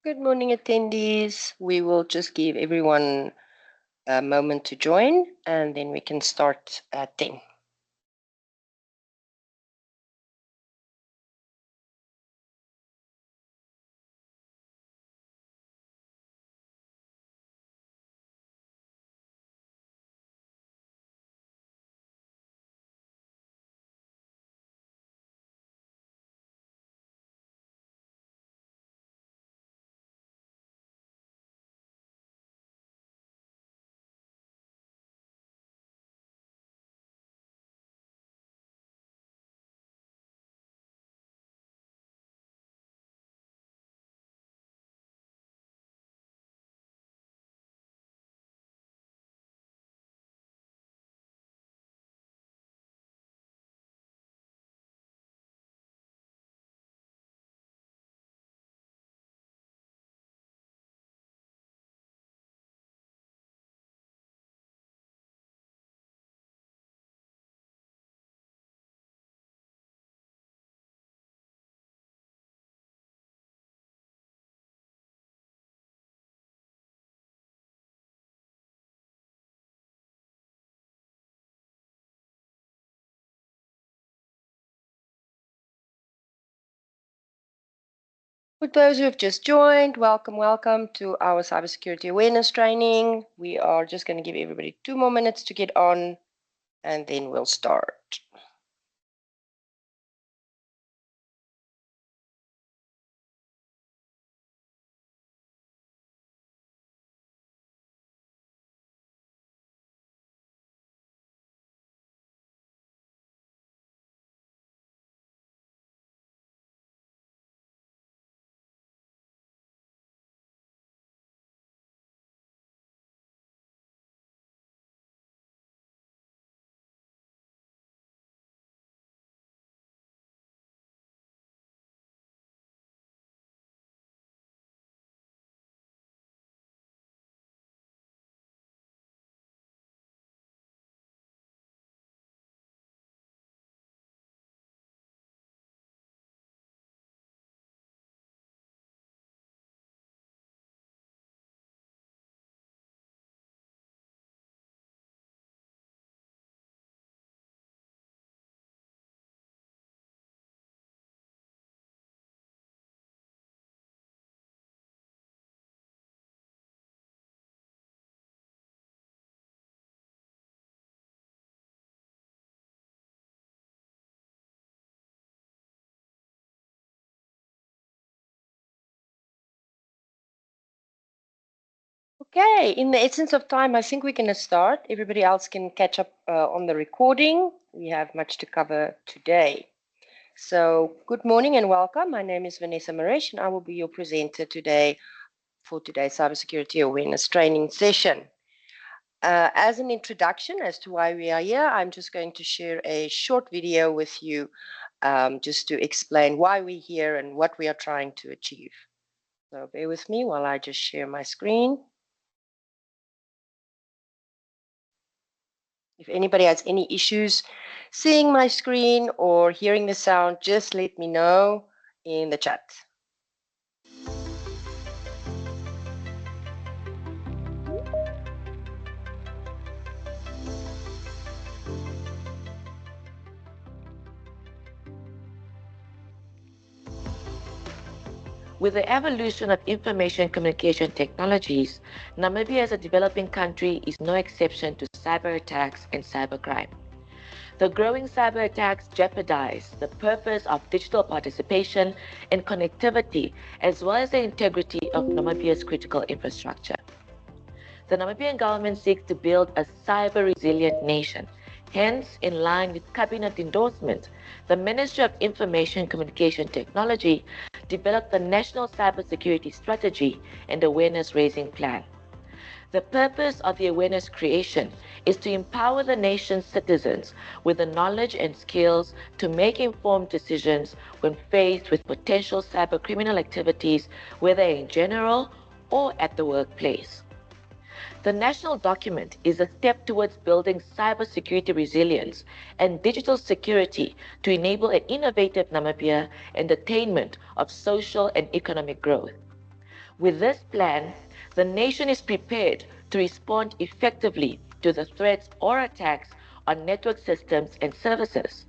Good morning, attendees. We will just give everyone a moment to join and then we can start at 10. For those who have just joined, welcome to our cybersecurity awareness training. We are just going to give everybody 2 more minutes to get on and then we'll start. Okay, in the essence of time, I think we're going to start. Everybody else can catch up on the recording. We have much to cover today. So, good morning and welcome. My name is Vanessa Maresh and I will be your presenter today for today's cybersecurity awareness training session. As an introduction as to why we are here, I'm just going to share a short video with you just to explain why we're here and what we are trying to achieve. So bear with me while I just share my screen. If anybody has any issues seeing my screen or hearing the sound, just let me know in the chat. With the evolution of information communication technologies, Namibia as a developing country is no exception to cyber attacks and cybercrime. The growing cyber attacks jeopardize the purpose of digital participation and connectivity, as well as the integrity of Namibia's critical infrastructure. The Namibian government seeks to build a cyber-resilient nation. Hence, in line with cabinet endorsement, the Ministry of Information Communication Technology developed the National Cybersecurity Strategy and Awareness Raising Plan. The purpose of the awareness creation is to empower the nation's citizens with the knowledge and skills to make informed decisions when faced with potential cybercriminal activities, whether in general or at the workplace. The national document is a step towards building cybersecurity resilience and digital security to enable an innovative Namibia and attainment of social and economic growth. With this plan, the nation is prepared to respond effectively to the threats or attacks on network systems and services.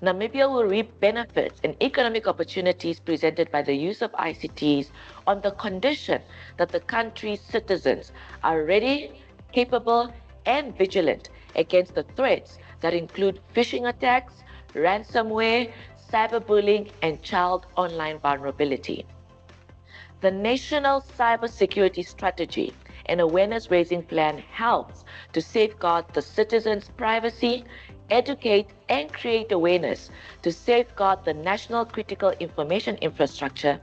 Namibia will reap benefits and economic opportunities presented by the use of ICTs on the condition that the country's citizens are ready, capable, and vigilant against the threats that include phishing attacks, ransomware, cyberbullying, and child online vulnerability. The National Cybersecurity Strategy and Awareness Raising Plan helps to safeguard the citizens' privacy, educate and create awareness to safeguard the national critical information infrastructure,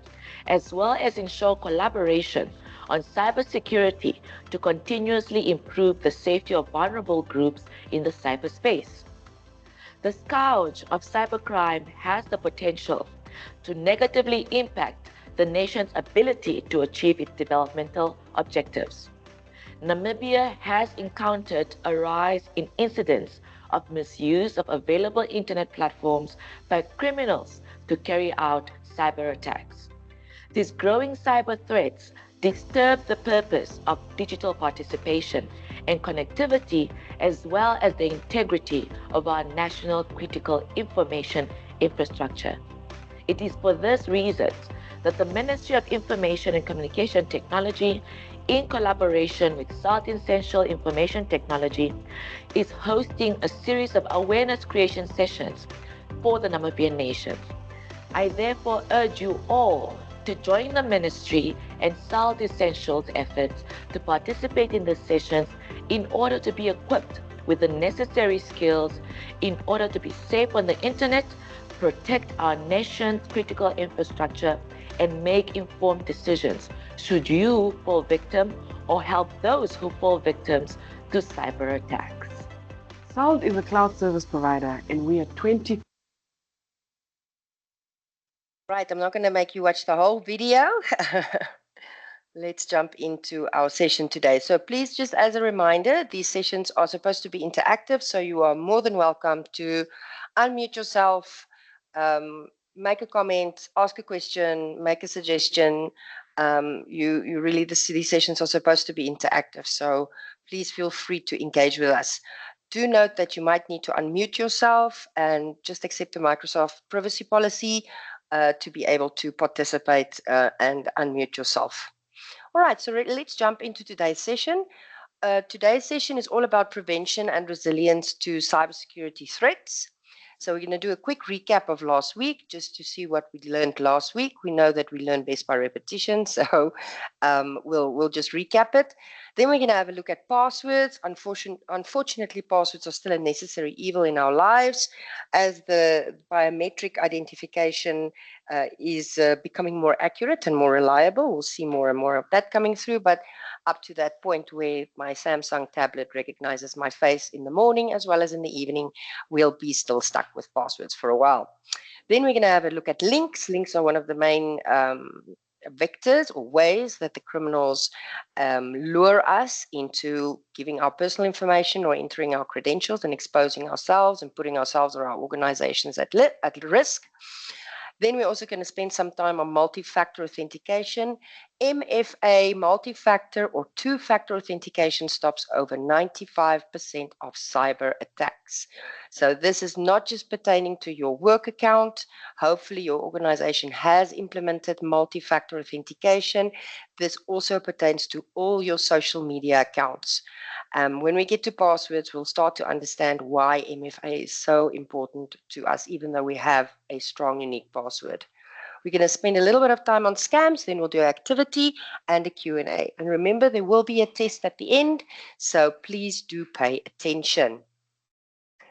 as well as ensure collaboration on cybersecurity to continuously improve the safety of vulnerable groups in the cyberspace. The scourge of cybercrime has the potential to negatively impact the nation's ability to achieve its developmental objectives. Namibia has encountered a rise in incidents of misuse of available internet platforms by criminals to carry out cyber attacks. These growing cyber threats disturb the purpose of digital participation and connectivity, as well as the integrity of our national critical information infrastructure. It is for this reason that the Ministry of Information and Communication Technology, in collaboration with South Essential Information Technology, is hosting a series of awareness creation sessions for the Namibian nation. I therefore urge you all to join the ministry and South Essentials efforts to participate in the sessions in order to be equipped with the necessary skills in order to be safe on the internet, protect our nation's critical infrastructure, and make informed decisions should you fall victim or help those who fall victims to cyber attacks. Sound is a cloud service provider, and we are 20. Right, I'm not going to make you watch the whole video. Let's jump into our session today. So please, just as a reminder, these sessions are supposed to be interactive, so you are more than welcome to unmute yourself, make a comment, ask a question, make a suggestion. You really, these sessions are supposed to be interactive, so please feel free to engage with us. Do note that you might need to unmute yourself and just accept the Microsoft privacy policy to be able to participate and unmute yourself. All right, so let's jump into today's session. Today's session is all about prevention and resilience to cybersecurity threats. So we're going to do a quick recap of last week just to see what we learned last week. We know that we learn best by repetition, so we'll just recap it. Then we're going to have a look at passwords. Unfortunately, passwords are still a necessary evil in our lives as the biometric identification is becoming more accurate and more reliable. We'll see more and more of that coming through, but up to that point where my Samsung tablet recognizes my face in the morning as well as in the evening, we'll be still stuck with passwords for a while. Then we're going to have a look at links. Links are one of the main vectors or ways that the criminals lure us into giving our personal information or entering our credentials and exposing ourselves and putting ourselves or our organizations at risk. Then we're also going to spend some time on multi-factor authentication. MFA, multi-factor or two-factor authentication, stops over 95% of cyber attacks. So this is not just pertaining to your work account. Hopefully your organization has implemented multi-factor authentication. This also pertains to all your social media accounts. When we get to passwords, we'll start to understand why MFA is so important to us, even though we have a strong, unique password. We're going to spend a little bit of time on scams, then we'll do activity and a Q&A. And remember, there will be a test at the end, so please do pay attention.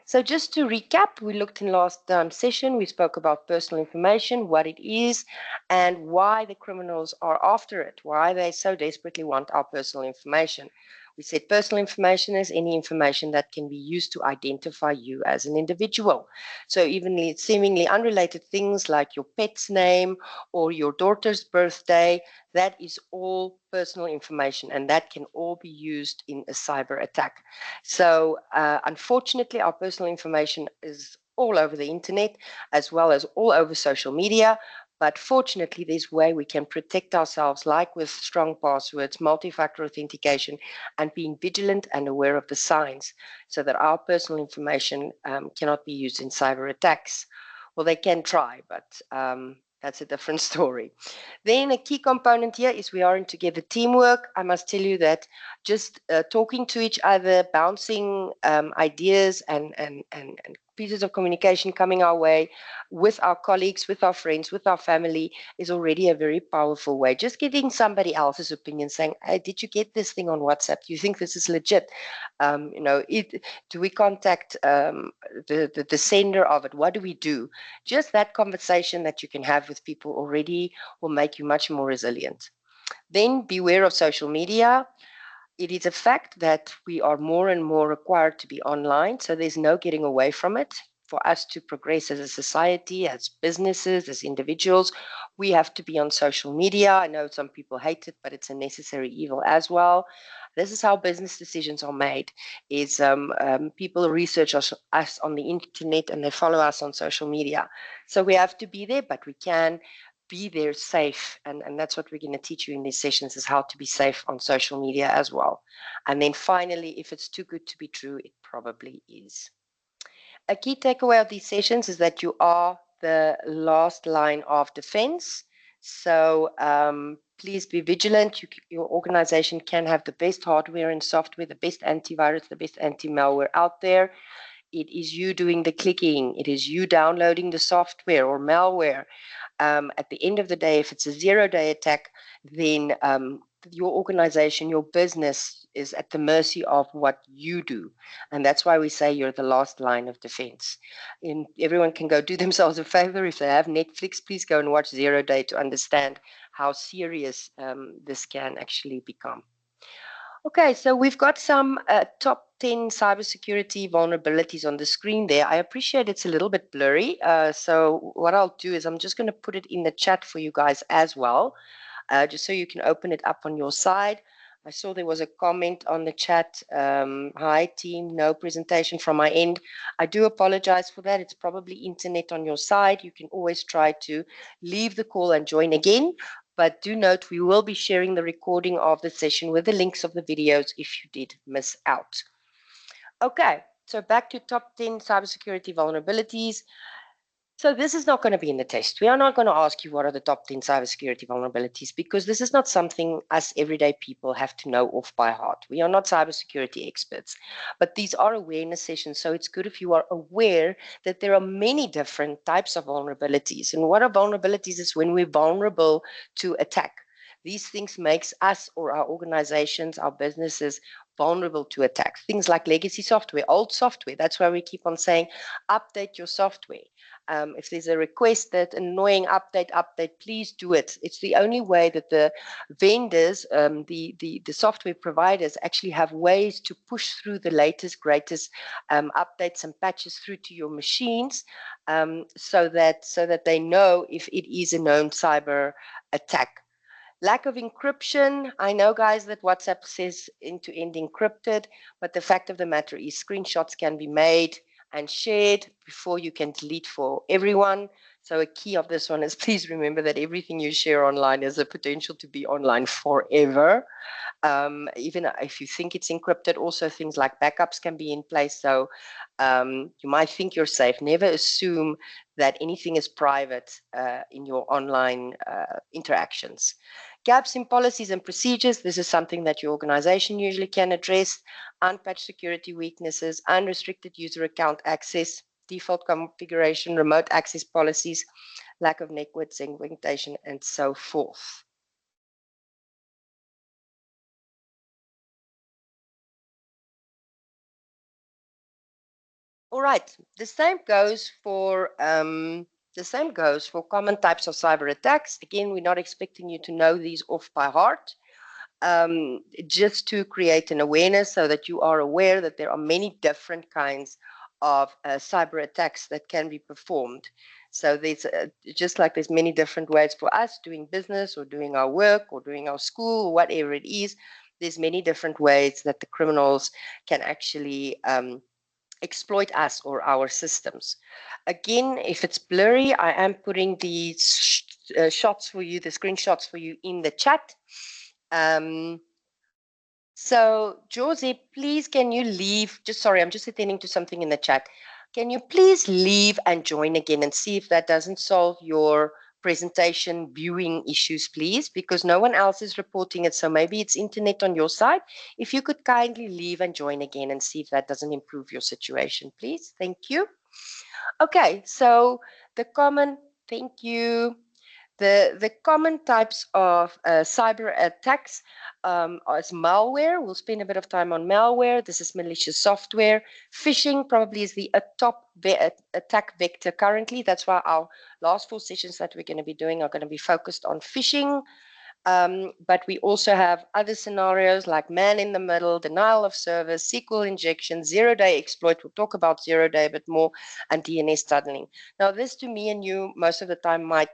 So just to recap, we looked in last session, we spoke about personal information, what it is, and why the criminals are after it, why they so desperately want our personal information. We said personal information is any information that can be used to identify you as an individual. So even seemingly unrelated things like your pet's name or your daughter's birthday, that is all personal information, and that can all be used in a cyber attack. So unfortunately, our personal information is all over the internet as well as all over social media. But fortunately, there's a way we can protect ourselves, like with strong passwords, multi-factor authentication, and being vigilant and aware of the signs so that our personal information cannot be used in cyber attacks. Well, they can try, but that's a different story. Then a key component here is we are in together teamwork. I must tell you that just talking to each other, bouncing ideas and pieces of communication coming our way with our colleagues, with our friends, with our family is already a very powerful way. Just getting somebody else's opinion, saying, "Hey, did you get this thing on WhatsApp? Do you think this is legit? Do we contact the sender of it? What do we do?" Just that conversation that you can have with people already will make you much more resilient. Then beware of social media. It is a fact that we are more and more required to be online, so there's no getting away from it. For us to progress as a society, as businesses, as individuals, we have to be on social media. I know some people hate it, but it's a necessary evil as well. This is how business decisions are made. Is people research us on the internet and they follow us on social media. So we have to be there, but we can be there safe, and that's what we're going to teach you in these sessions, is how to be safe on social media as well. And then finally, if it's too good to be true, it probably is. A key takeaway of these sessions is that you are the last line of defense. So please be vigilant. Your organization can have the best hardware and software, the best antivirus, the best anti-malware out there. It is you doing the clicking. It is you downloading the software or malware. At the end of the day, if it's a 0-day attack, then your organization, your business is at the mercy of what you do. And that's why we say you're the last line of defense. And everyone can go do themselves a favor. If they have Netflix, please go and watch 0-day to understand how serious this can actually become. Okay, so we've got some top 10 cybersecurity vulnerabilities on the screen there. I appreciate it's a little bit blurry. So what I'll do is I'm just going to put it in the chat for you guys as well, just so you can open it up on your side. I saw there was a comment on the chat. Hi, team. No presentation from my end. I do apologize for that. It's probably internet on your side. You can always try to leave the call and join again. But do note, we will be sharing the recording of the session with the links of the videos if you did miss out. Okay, so back to top 10 cybersecurity vulnerabilities. So this is not going to be in the test. We are not going to ask you what are the top 10 cybersecurity vulnerabilities, because this is not something us everyday people have to know off by heart. We are not cybersecurity experts, but these are awareness sessions. So it's good if you are aware that there are many different types of vulnerabilities. And what are vulnerabilities is when we're vulnerable to attack. These things makes us or our organizations, our businesses vulnerable to attacks. Things like legacy software, old software. That's why we keep on saying, update your software. If there's a request that annoying update, please do it. It's the only way that the vendors, the software providers actually have ways to push through the latest, greatest updates and patches through to your machines, so that they know if it is a known cyber attack. Lack of encryption. I know, guys, that WhatsApp says end-to-end encrypted, but the fact of the matter is screenshots can be made and shared before you can delete for everyone. So a key of this one is please remember that everything you share online has the potential to be online forever. Even if you think it's encrypted, also things like backups can be in place. So you might think you're safe. Never assume that anything is private in your online interactions. Gaps in policies and procedures. This is something that your organization usually can address. Unpatched security weaknesses, unrestricted user account access, default configuration, remote access policies, lack of network segmentation, and so forth. All right, the same goes for common types of cyber attacks. Again, we're not expecting you to know these off by heart, just to create an awareness so that you are aware that there are many different kinds of cyber attacks that can be performed. So there's just like there's many different ways for us doing business or doing our work or doing our school, whatever it is. There's many different ways that the criminals can actually exploit us or our systems. Again, if it's blurry, I am putting the shots for you, the screenshots for you in the chat. So, Josie, please can you leave? Sorry, I'm just attending to something in the chat. Can you please leave and join again and see if that doesn't solve your presentation viewing issues, please? Because no one else is reporting it. So maybe it's internet on your side. If you could kindly leave and join again and see if that doesn't improve your situation, please. Thank you. Okay, so thank you. The common types of cyber attacks is malware. We'll spend a bit of time on malware. This is malicious software. Phishing probably is the top attack vector currently. That's why our last 4 sessions that we're going to be doing are going to be focused on phishing. But we also have other scenarios like man in the middle, denial of service, SQL injection, zero-day exploit. We'll talk about zero-day a bit more, and DNS tunneling. Now, this to me and you most of the time might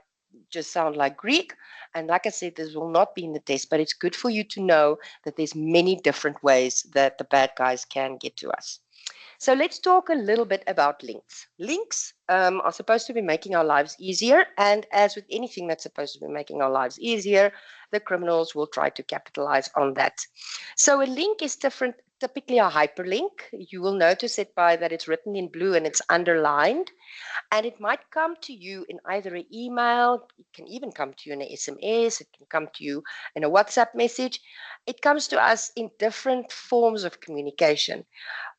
just sound like Greek. And like I said, this will not be in the test, but it's good for you to know that there's many different ways that the bad guys can get to us. So let's talk a little bit about links. Links are supposed to be making our lives easier. And as with anything that's supposed to be making our lives easier, the criminals will try to capitalize on that. So a link is different, typically a hyperlink. You will notice it by that it's written in blue and it's underlined. And it might come to you in either an email, it can even come to you in an SMS, it can come to you in a WhatsApp message. It comes to us in different forms of communication.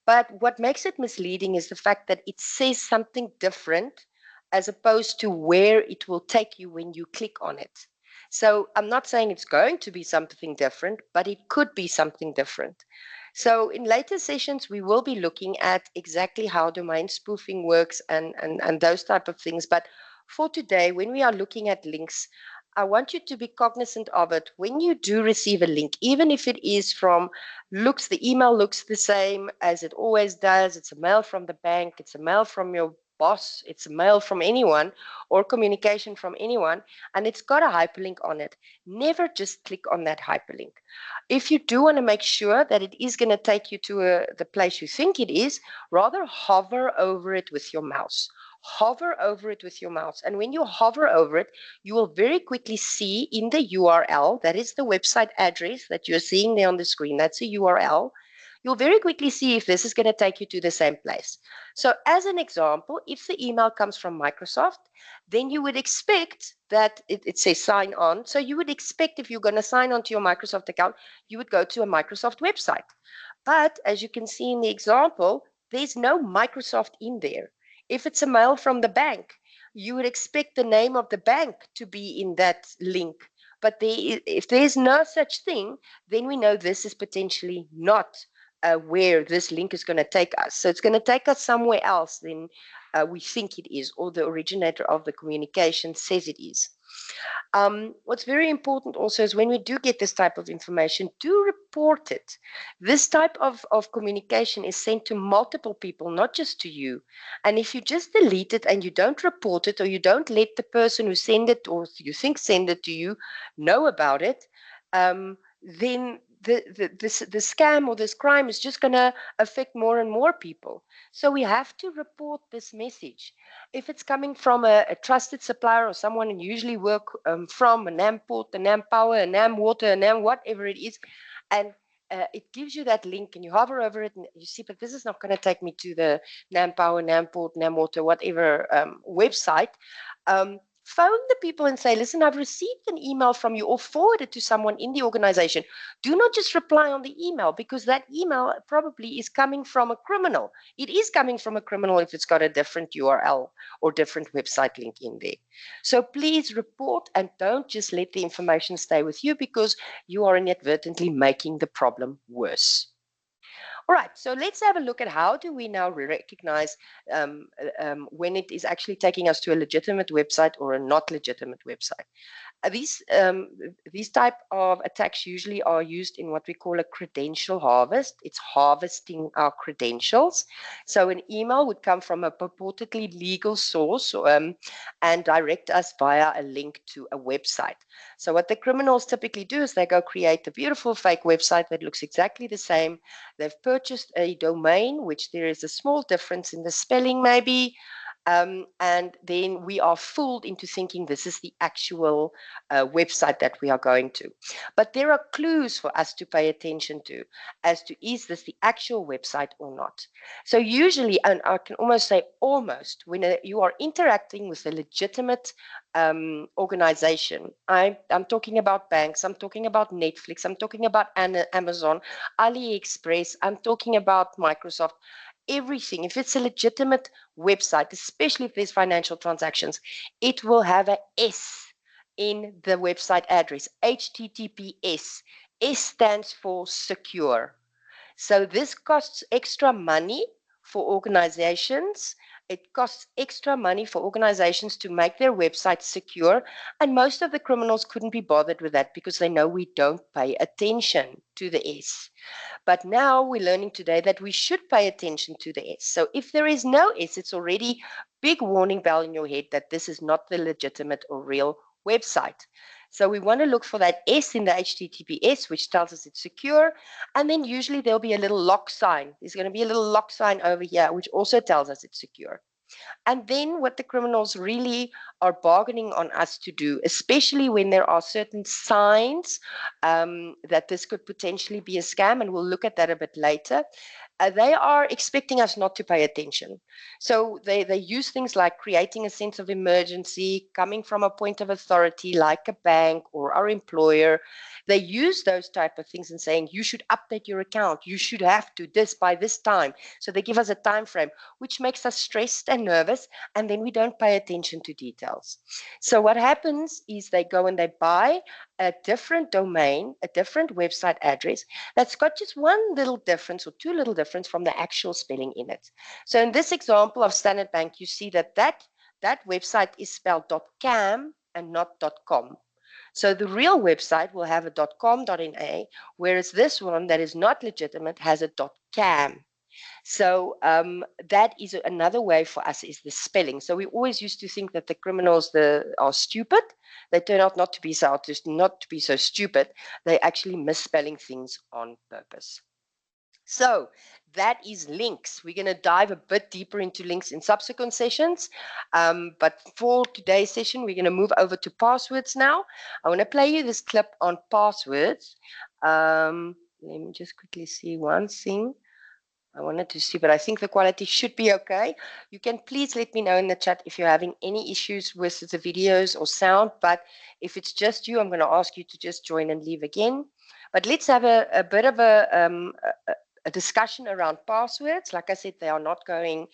But what makes it misleading is the fact that it says something different as opposed to where it will take you when you click on it. So I'm not saying it's going to be something different, but it could be something different. So in later sessions, we will be looking at exactly how domain spoofing works and those type of things. But for today, when we are looking at links, I want you to be cognizant of it. When you do receive a link, even if it is from the email looks the same as it always does. It's a mail from the bank. It's a mail from your boss. It's a mail from anyone or communication from anyone. And it's got a hyperlink on it. Never just click on that hyperlink. If you do want to make sure that it is going to take you to the place you think it is, rather hover over it with your mouse. Hover over it with your mouse. And when you hover over it, you will very quickly see in the URL, that is the website address that you're seeing there on the screen, that's a URL. You'll very quickly see if this is going to take you to the same place. So as an example, if the email comes from Microsoft, then you would expect that it says sign on. So you would expect if you're going to sign on to your Microsoft account, you would go to a Microsoft website. But as you can see in the example, there's no Microsoft in there. If it's a mail from the bank, you would expect the name of the bank to be in that link. But if there's no such thing, then we know this is potentially not where this link is going to take us. So it's going to take us somewhere else than we think it is, or the originator of the communication says it is. What's very important also is when we do get this type of information, do report it. This type of communication is sent to multiple people, not just to you. And if you just delete it and you don't report it, or you don't let the person who sent it or you think send it to you know about it, then the scam or this crime is just going to affect more and more people. So we have to report this message. If it's coming from a trusted supplier or someone you usually work from, a NAM port, a NAM power, a NAM water, a NAM whatever it is, and it gives you that link and you hover over it and you see, but this is not going to take me to the NAM power, NAM port, NAM water, whatever website. Phone the people and say, listen, I've received an email from you, or forward it to someone in the organization. Do not just reply on the email, because that email probably is coming from a criminal. It is coming from a criminal if it's got a different URL or different website link in there. So please report and don't just let the information stay with you, because you are inadvertently making the problem worse. All right, so let's have a look at how do we now recognize when it is actually taking us to a legitimate website or a not legitimate website. These type of attacks usually are used in what we call a credential harvest. It's harvesting our credentials. So an email would come from a purportedly legal source and direct us via a link to a website. So what the criminals typically do is they go create a beautiful fake website that looks exactly the same. They've purchased a domain, which there is a small difference in the spelling maybe, and then we are fooled into thinking this is the actual website that we are going to. But there are clues for us to pay attention to as to is this the actual website or not. So usually, and I can almost say almost, when you are interacting with a legitimate organization, I'm talking about banks, I'm talking about Netflix, I'm talking about Amazon, AliExpress, I'm talking about Microsoft, everything. If it's a legitimate website, especially if there's financial transactions, it will have a S in the website address, HTTPS. S stands for secure. So this costs extra money for organizations. It costs extra money for organizations to make their websites secure. And most of the criminals couldn't be bothered with that because they know we don't pay attention to the S. But now we're learning today that we should pay attention to the S. So if there is no S, it's already big warning bell in your head that this is not the legitimate or real website. So we want to look for that S in the HTTPS, which tells us it's secure. And then usually there'll be a little lock sign. There's going to be a little lock sign over here, which also tells us it's secure. And then what the criminals really are bargaining on us to do, especially when there are certain signs that this could potentially be a scam, and we'll look at that a bit later, they are expecting us not to pay attention. So they use things like creating a sense of emergency, coming from a point of authority like a bank or our employer. They use those type of things and saying, you should update your account. You should have to this by this time. So they give us a time frame, which makes us stressed and nervous, and then we don't pay attention to details. So what happens is they go and they buy a different domain, a different website address that's got just one little difference or two little difference from the actual spelling in it. So in this example of Standard Bank, you see that website is spelled .cam and not .com. So the real website will have a .com.na, whereas this one that is not legitimate has a .cam. So that is another way for us is the spelling. So we always used to think that the criminals are stupid. They turn out not to be so stupid. They actually misspelling things on purpose. So that is links. We're going to dive a bit deeper into links in subsequent sessions. But for today's session, we're going to move over to passwords now. I want to play you this clip on passwords. Let me just quickly see one thing. I wanted to see, but I think the quality should be okay. You can please let me know in the chat if you're having any issues with the videos or sound, but if it's just you, I'm going to ask you to just join and leave again. But let's have a bit of a discussion around passwords. Like I said, they are not going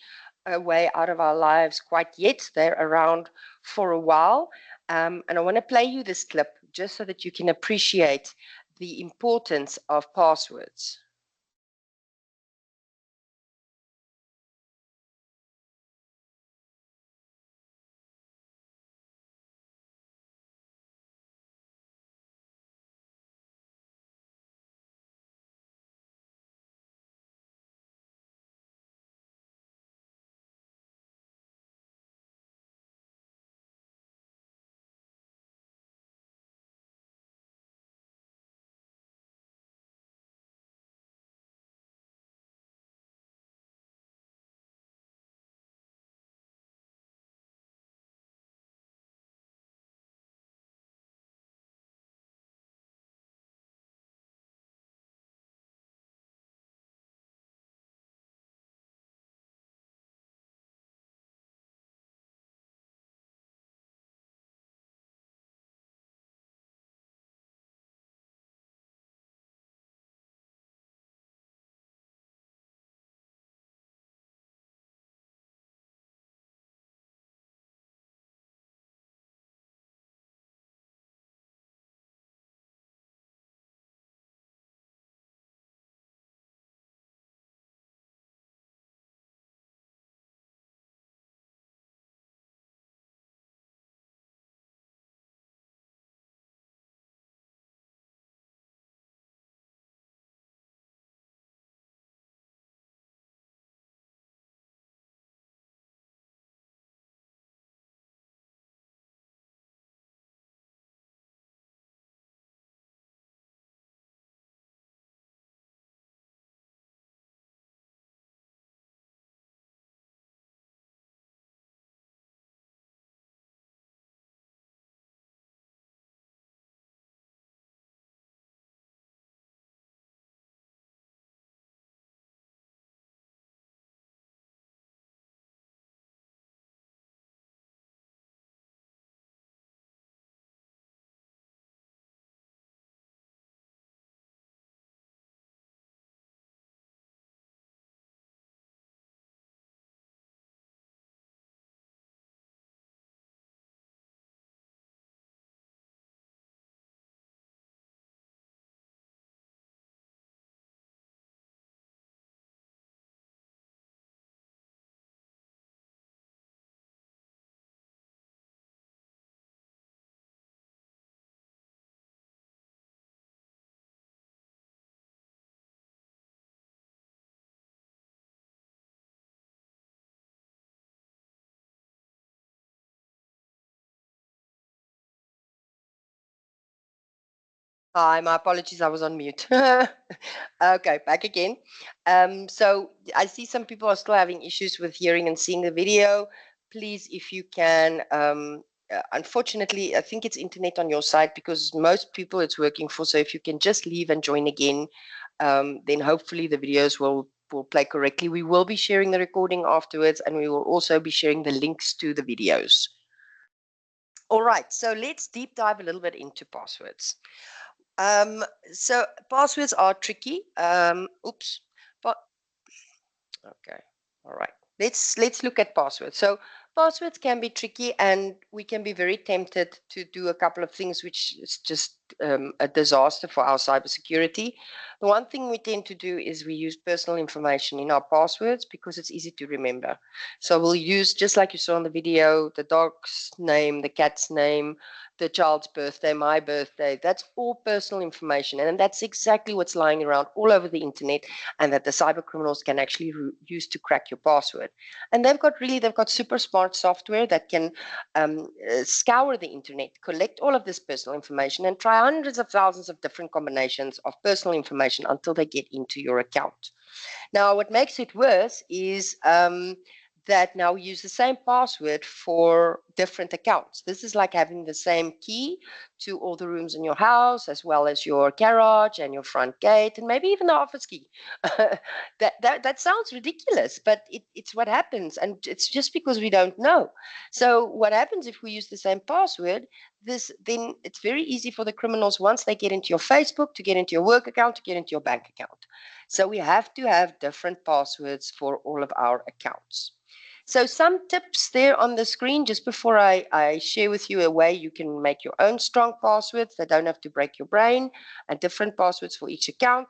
away out of our lives quite yet. They're around for a while. And I want to play you this clip just so that you can appreciate the importance of passwords. Hi, my apologies, I was on mute. Okay, back again. So I see some people are still having issues with hearing and seeing the video. Please, if you can, unfortunately, I think it's internet on your side because most people it's working for. So if you can just leave and join again, then hopefully the videos will play correctly. We will be sharing the recording afterwards, and we will also be sharing the links to the videos. All right, so let's deep dive a little bit into passwords. So passwords are tricky. Oops. But okay. All right. Let's look at passwords. So passwords can be tricky, and we can be very tempted to do a couple of things, which is just a disaster for our cybersecurity. The one thing we tend to do is we use personal information in our passwords because it's easy to remember. So we'll use, just like you saw in the video, the dog's name, the cat's name, the child's birthday, my birthday. That's all personal information, and that's exactly what's lying around all over the internet, and that the cyber criminals can actually use to crack your password. And they've got super smart software that can scour the internet, collect all of this personal information, and try hundreds of thousands of different combinations of personal information until they get into your account. Now, what makes it worse is that now we use the same password for different accounts. This is like having the same key to all the rooms in your house, as well as your garage and your front gate, and maybe even the office key. That sounds ridiculous, but it's what happens, and it's just because we don't know. So what happens if we use the same password? Then it's very easy for the criminals, once they get into your Facebook, to get into your work account, to get into your bank account. So we have to have different passwords for all of our accounts. So some tips there on the screen just before I share with you a way you can make your own strong passwords that don't have to break your brain, and different passwords for each account.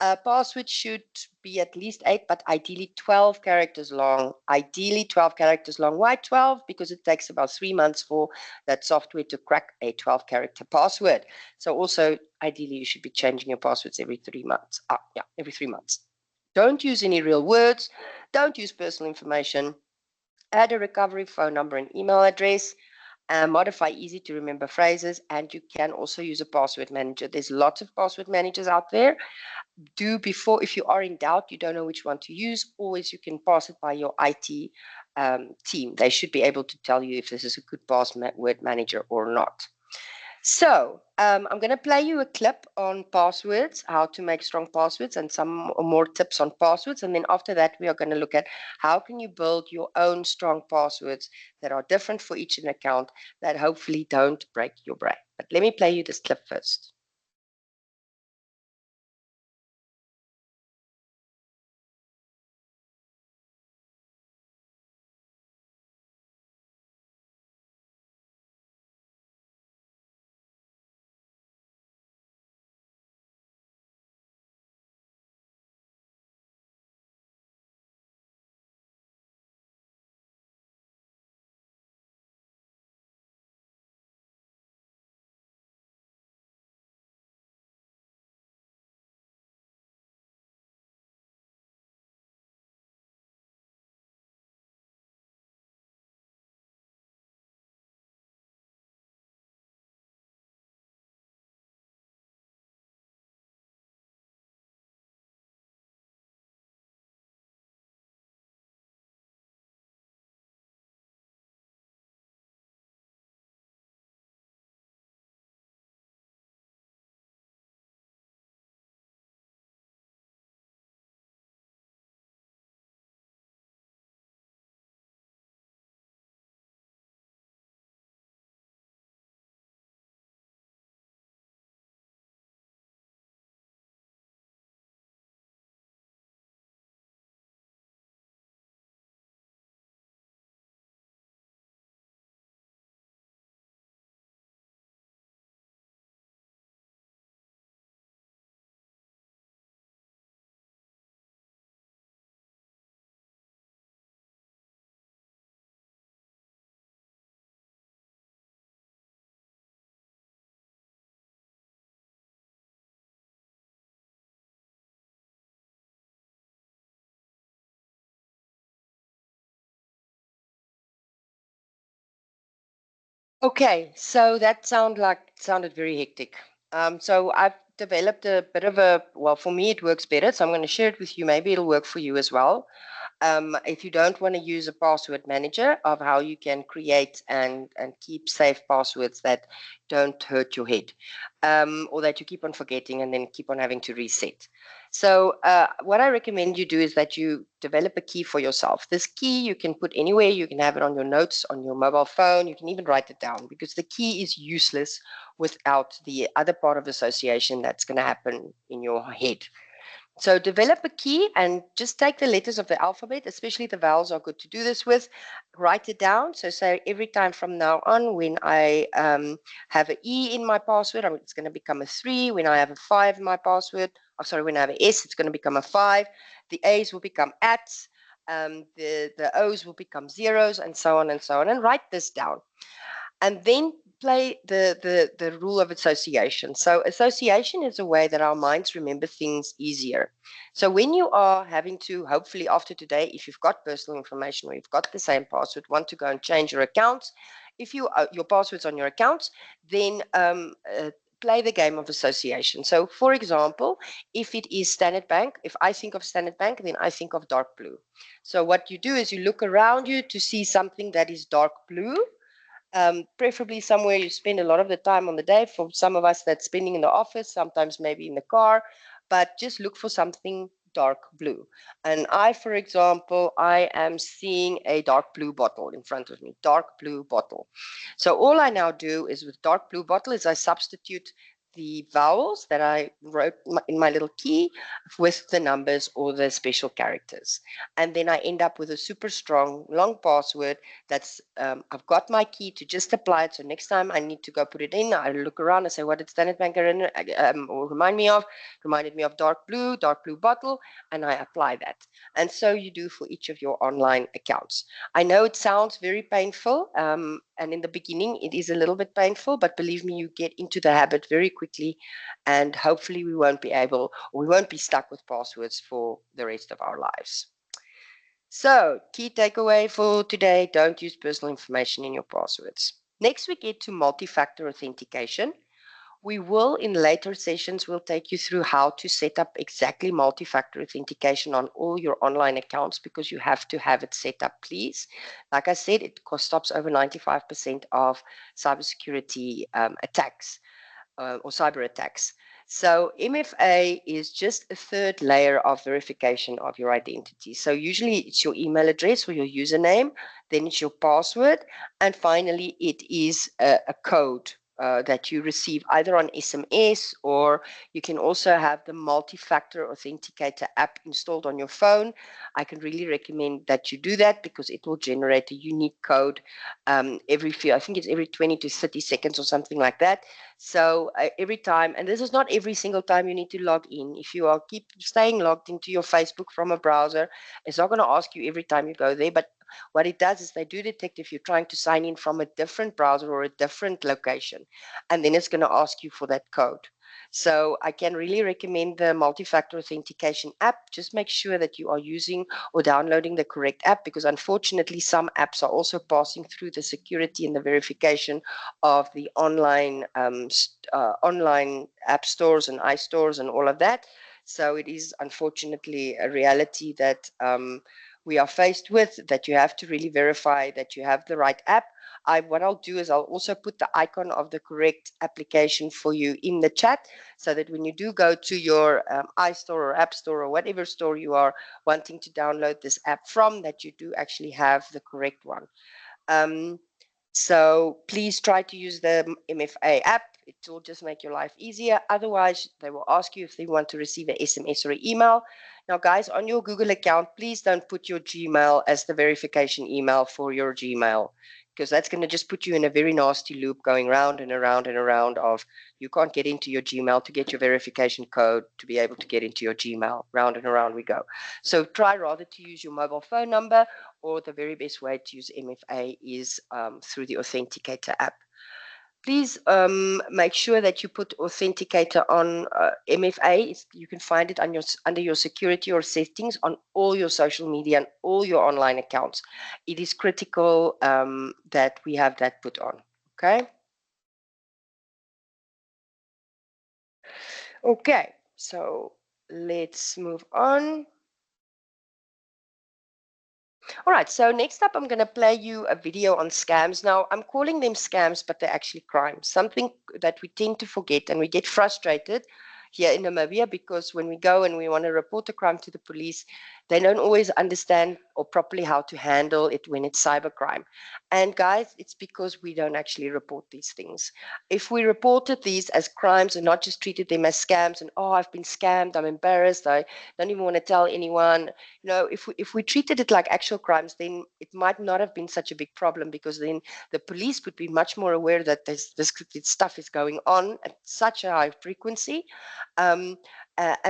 A password should be at least 8, but ideally 12 characters long. Ideally 12 characters long. Why 12? Because it takes about 3 months for that software to crack a 12-character password. So also, ideally, you should be changing your passwords every 3 months. Every 3 months. Don't use any real words. Don't use personal information. Add a recovery phone number and email address. Modify easy to remember phrases, and you can also use a password manager. There's lots of password managers out there. If you are in doubt, you don't know which one to use, always you can pass it by your IT team. They should be able to tell you if this is a good password manager or not. So I'm going to play you a clip on passwords, how to make strong passwords, and some more tips on passwords. And then after that, we are going to look at how can you build your own strong passwords that are different for each account, that hopefully don't break your brain. But let me play you this clip first. Okay, so that sounded very hectic. So I've developed a bit of a, well, for me it works better, so I'm going to share it with you. Maybe it'll work for you as well. If you don't want to use a password manager, of how you can create and keep safe passwords that don't hurt your head, or that you keep on forgetting and then keep on having to reset. So what I recommend you do is that you develop a key for yourself. This key you can put anywhere. You can have it on your notes, on your mobile phone. You can even write it down, because the key is useless without the other part of association that's going to happen in your head. So develop a key and just take the letters of the alphabet, especially the vowels are good to do this with. Write it down. So say every time from now on, when I have an E in my password, it's going to become a 3. When I have a 5 in my password, when I have an S, it's going to become a 5. The A's will become ats. The O's will become zeros, and so on and so on. And write this down. And then play the rule of association. So association is a way that our minds remember things easier. So when you are having to, hopefully after today, if you've got personal information or you've got the same password, want to go and change your accounts, if you your passwords on your accounts, then play the game of association. So for example, if it is Standard Bank, if I think of Standard Bank, then I think of dark blue. So what you do is you look around you to see something that is dark blue, preferably somewhere you spend a lot of the time on the day. For some of us, that's spending in the office, sometimes maybe in the car, but just look for something dark blue. And I, for example, I am seeing a dark blue bottle in front of me, dark blue bottle. So all I now do is with dark blue bottle is I substitute the vowels that I wrote in my little key with the numbers or the special characters. And then I end up with a super strong long password that's I've got my key to just apply it. So next time I need to go put it in, I look around and say, what did Standard Bank or remind me of? Reminded me of dark blue bottle, and I apply that. And so you do for each of your online accounts. I know it sounds very painful, and in the beginning it is a little bit painful, but believe me, you get into the habit very quickly, and hopefully we won't be stuck with passwords for the rest of our lives. So, key takeaway for today, don't use personal information in your passwords. Next, we get to multi-factor authentication. We will, in later sessions, we'll take you through how to set up exactly multi-factor authentication on all your online accounts, because you have to have it set up, please. Like I said, it stops over 95% of cybersecurity attacks or cyber attacks. So MFA is just a third layer of verification of your identity. So usually it's your email address or your username, then it's your password, and finally it is a code that you receive either on SMS, or you can also have the multi-factor authenticator app installed on your phone. I can really recommend that you do that, because it will generate a unique code I think it's every 20 to 30 seconds or something like that. So every time, and this is not every single time you need to log in. If you are keep staying logged into your Facebook from a browser, it's not going to ask you every time you go there. But what it does is they do detect if you're trying to sign in from a different browser or a different location, and then it's going to ask you for that code. So I can really recommend the multi-factor authentication app. Just make sure that you are using or downloading the correct app, because unfortunately some apps are also passing through the security and the verification of the online app stores and iStores and all of that. So it is unfortunately a reality that we are faced with, that you have to really verify that you have the right app. What I'll do is I'll also put the icon of the correct application for you in the chat, so that when you do go to your iStore or App Store or whatever store you are wanting to download this app from, that you do actually have the correct one. So please try to use the MFA app. It will just make your life easier. Otherwise, they will ask you if they want to receive an SMS or an email. Now, guys, on your Google account, please don't put your Gmail as the verification email for your Gmail, because that's going to just put you in a very nasty loop going round and around and around of you can't get into your Gmail to get your verification code to be able to get into your Gmail. Round and around we go. So try rather to use your mobile phone number, or the very best way to use MFA is through the Authenticator app. Please make sure that you put Authenticator on MFA. You can find it on under your security or settings on all your social media and all your online accounts. It is critical that we have that put on. Okay. Okay, so let's move on. All right, so next up, I'm going to play you a video on scams. Now, I'm calling them scams, but they're actually crimes, something that we tend to forget, and we get frustrated here in Namibia because when we go and we want to report a crime to the police, they don't always understand or properly how to handle it when it's cybercrime. And guys, it's because we don't actually report these things. If we reported these as crimes and not just treated them as scams and, oh, I've been scammed, I'm embarrassed, I don't even want to tell anyone, if we treated it like actual crimes, then it might not have been such a big problem because then the police would be much more aware that this stuff is going on at such a high frequency. And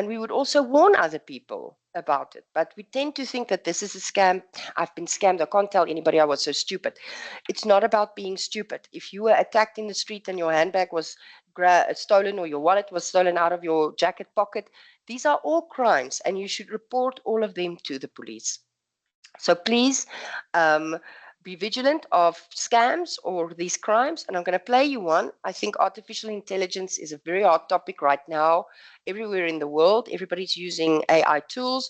we would also warn other people about it. But we tend to think that this is a scam. I've been scammed. I can't tell anybody I was so stupid. It's not about being stupid. If you were attacked in the street and your handbag was stolen or your wallet was stolen out of your jacket pocket, these are all crimes and you should report all of them to the police. So please be vigilant of scams or these crimes. And I'm going to play you one. I think artificial intelligence is a very hot topic right now. Everywhere in the world, everybody's using AI tools.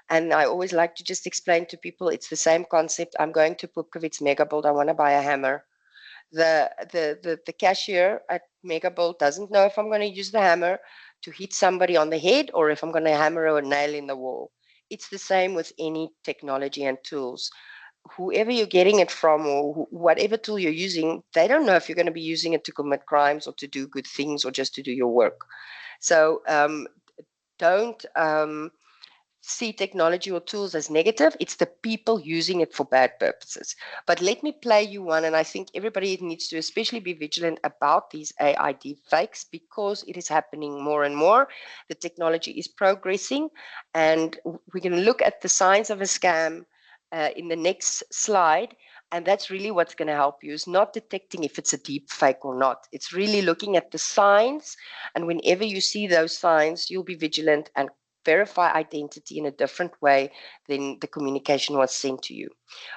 And I always like to just explain to people it's the same concept. I'm going to Pupkowitz Megabuild. I want to buy a hammer. The cashier at Megabuild doesn't know if I'm going to use the hammer to hit somebody on the head or if I'm going to hammer a nail in the wall. It's the same with any technology and tools. Whoever you're getting it from or whatever tool you're using, they don't know if you're going to be using it to commit crimes or to do good things or just to do your work. So don't see technology or tools as negative. It's the people using it for bad purposes. But let me play you one, and I think everybody needs to especially be vigilant about these AI deepfakes because it is happening more and more. The technology is progressing, and we're going to look at the signs of a scam in the next slide. And that's really what's going to help you is not detecting if it's a deep fake or not. It's really looking at the signs. And whenever you see those signs, you'll be vigilant and verify identity in a different way than the communication was sent to you.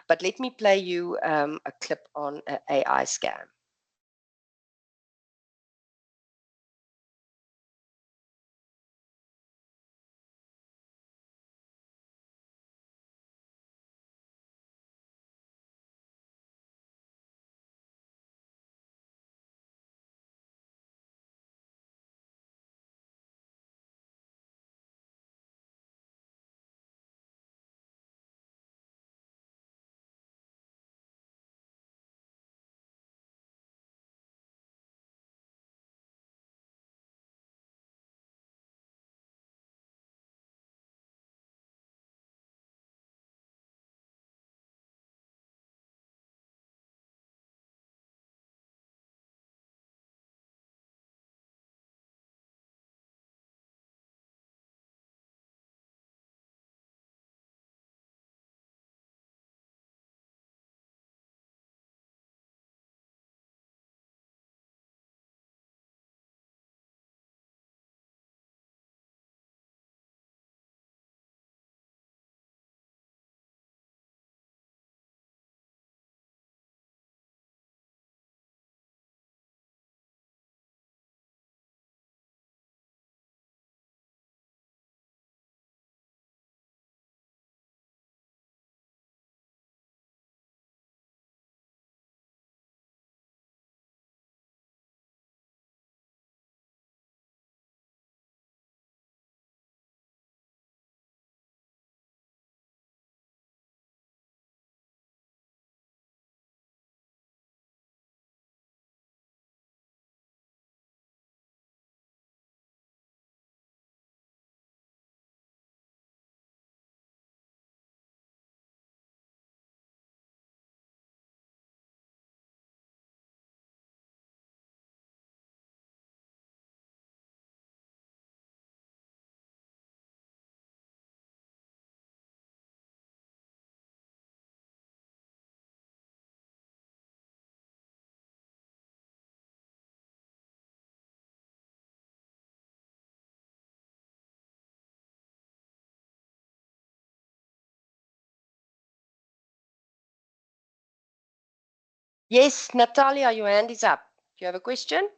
But let me play you a clip on an AI scam. Yes, Natalia, your hand is up. Do you have a question?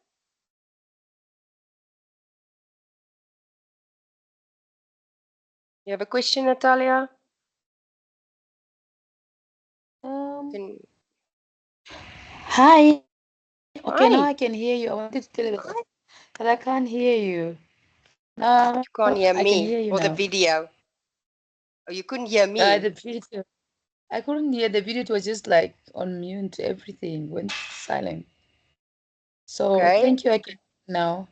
You have a question, Natalia? Hi. Okay, now Hi. I can hear you. I wanted to tell you that I can't hear you. No, You can't hear I can hear me you or the now. video. Oh, you couldn't hear me. The video, I couldn't hear the video. It was just like on mute. Everything went silent. So Okay. thank you. I can now.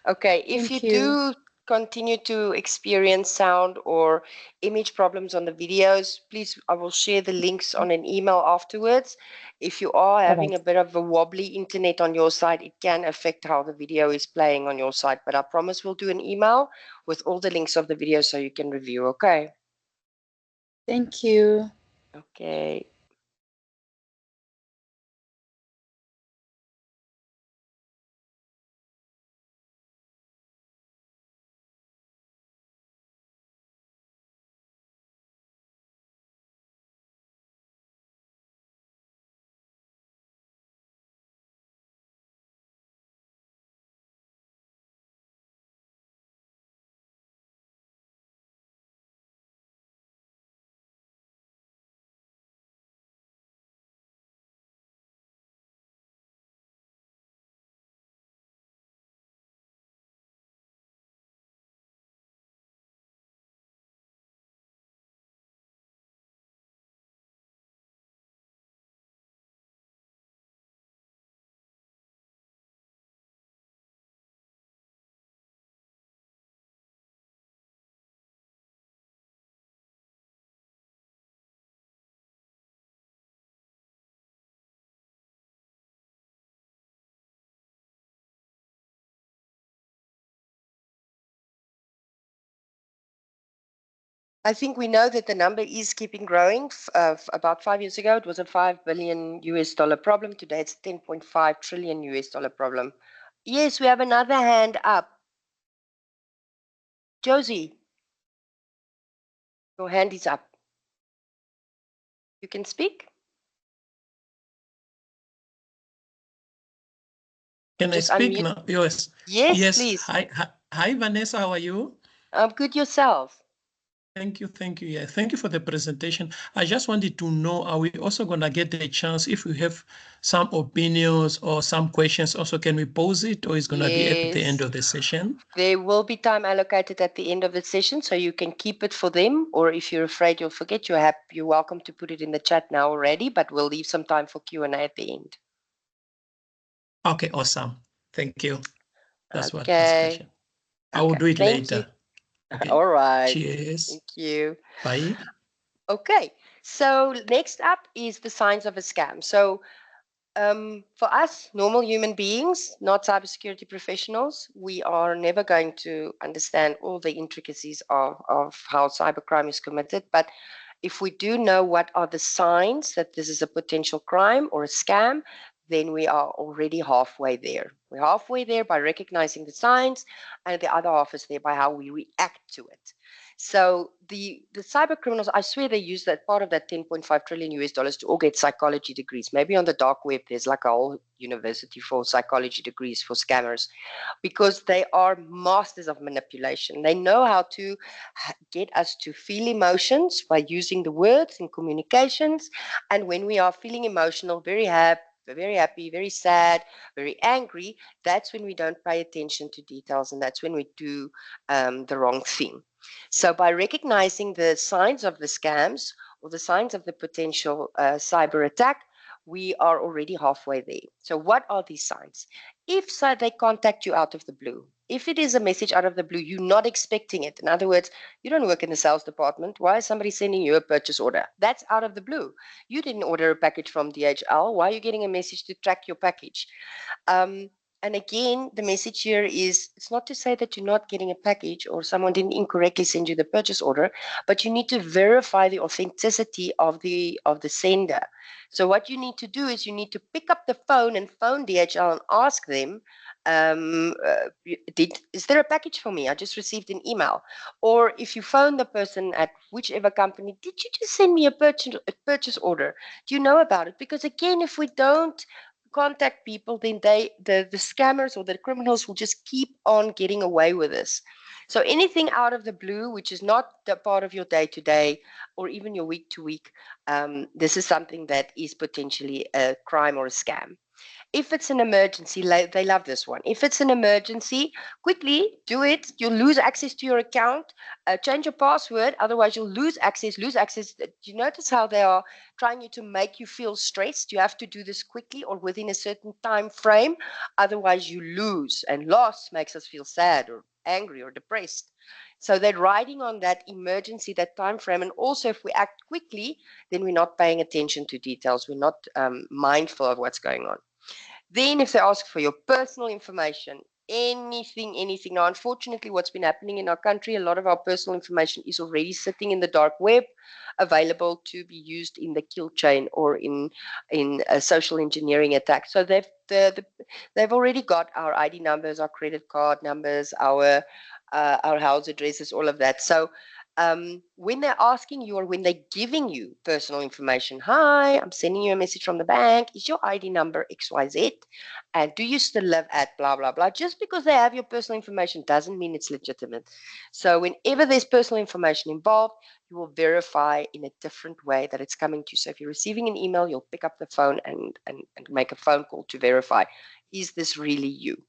Okay. If you Thank you. do continue to experience sound or image problems on the videos, please, I will share the links on an email afterwards. If you are All having right. a bit of a wobbly internet on your side, it can affect how the video is playing on your side. But I promise we'll do an email with all the links of the video so you can review. Okay. Thank you. Okay. I think we know that the number is keeping growing. About 5 years ago, it was a 5 billion US dollar problem. Today, it's 10.5 trillion US dollar problem. Yes, we have another hand up. Josie, your hand is up. You can speak. Can I Just speak unmute. now? Yes. Yes, Yes. please. Hi, Vanessa. How are you? I'm good yourself. Thank you. Thank you. Yeah. Thank you for the presentation. I just wanted to know, are we also going to get the chance if we have some opinions or some questions also, can we pose it or is going to be at the end Yes. of the session? There will be time allocated at the end of the session, so you can keep it for them, or if you're afraid you'll forget, you're welcome to put it in the chat now already, but we'll leave some time for Q&A at the end. Okay. Awesome. Thank you. That's what this Okay. question. I will Okay. do it Thank you. later. Okay. All right. Cheers. Thank you. Bye. Okay. So next up is the signs of a scam. So for us, normal human beings, not cybersecurity professionals, we are never going to understand all the intricacies of how cybercrime is committed. But if we do know what are the signs that this is a potential crime or a scam, then we are already halfway there. We're halfway there by recognizing the signs, and the other half is there by how we react to it. So the cyber criminals, I swear they use that part of that 10.5 trillion US dollars to all get psychology degrees. Maybe on the dark web there's like a whole university for psychology degrees for scammers, because they are masters of manipulation. They know how to get us to feel emotions by using the words in communications. And when we are feeling emotional, very happy, very sad, very angry, that's when we don't pay attention to details, and that's when we do the wrong thing. So by recognizing the signs of the scams or the signs of the potential cyber attack, we are already halfway there. So what are these signs? If they contact you out of the blue, if it is a message out of the blue, you're not expecting it. In other words, you don't work in the sales department. Why is somebody sending you a purchase order? That's out of the blue. You didn't order a package from DHL. Why are you getting a message to track your package? Um, and again, the message here is it's not to say that you're not getting a package or someone didn't incorrectly send you the purchase order, but you need to verify the authenticity of the sender. So what you need to do is you need to pick up the phone and phone DHL and ask them, is there a package for me? I just received an email. Or if you phone the person at whichever company, did you just send me a purchase order? Do you know about it? Because again, if we don't contact people, then the scammers or the criminals will just keep on getting away with this. So anything out of the blue, which is not the part of your day-to-day or even your week-to-week, this is something that is potentially a crime or a scam. If it's an emergency, they love this one. If it's an emergency, quickly do it. You'll lose access to your account. Change your password, otherwise you'll lose access. Do you notice how they are trying to make you feel stressed? You have to do this quickly or within a certain time frame, otherwise you lose. And loss makes us feel sad or angry or depressed. So they're riding on that emergency, that time frame. And also, if we act quickly, then we're not paying attention to details. We're not mindful of what's going on. Then if they ask for your personal information, anything. Now, unfortunately, what's been happening in our country, a lot of our personal information is already sitting in the dark web, available to be used in the kill chain or in a social engineering attack. So they've already got our ID numbers, our credit card numbers, our house addresses, all of that. So when they're asking you or when they're giving you personal information, hi, I'm sending you a message from the bank. Is your ID number XYZ? And do you still live at blah, blah, blah? Just because they have your personal information doesn't mean it's legitimate. So whenever there's personal information involved, you will verify in a different way that it's coming to you. So if you're receiving an email, you'll pick up the phone and make a phone call to verify, is this really you?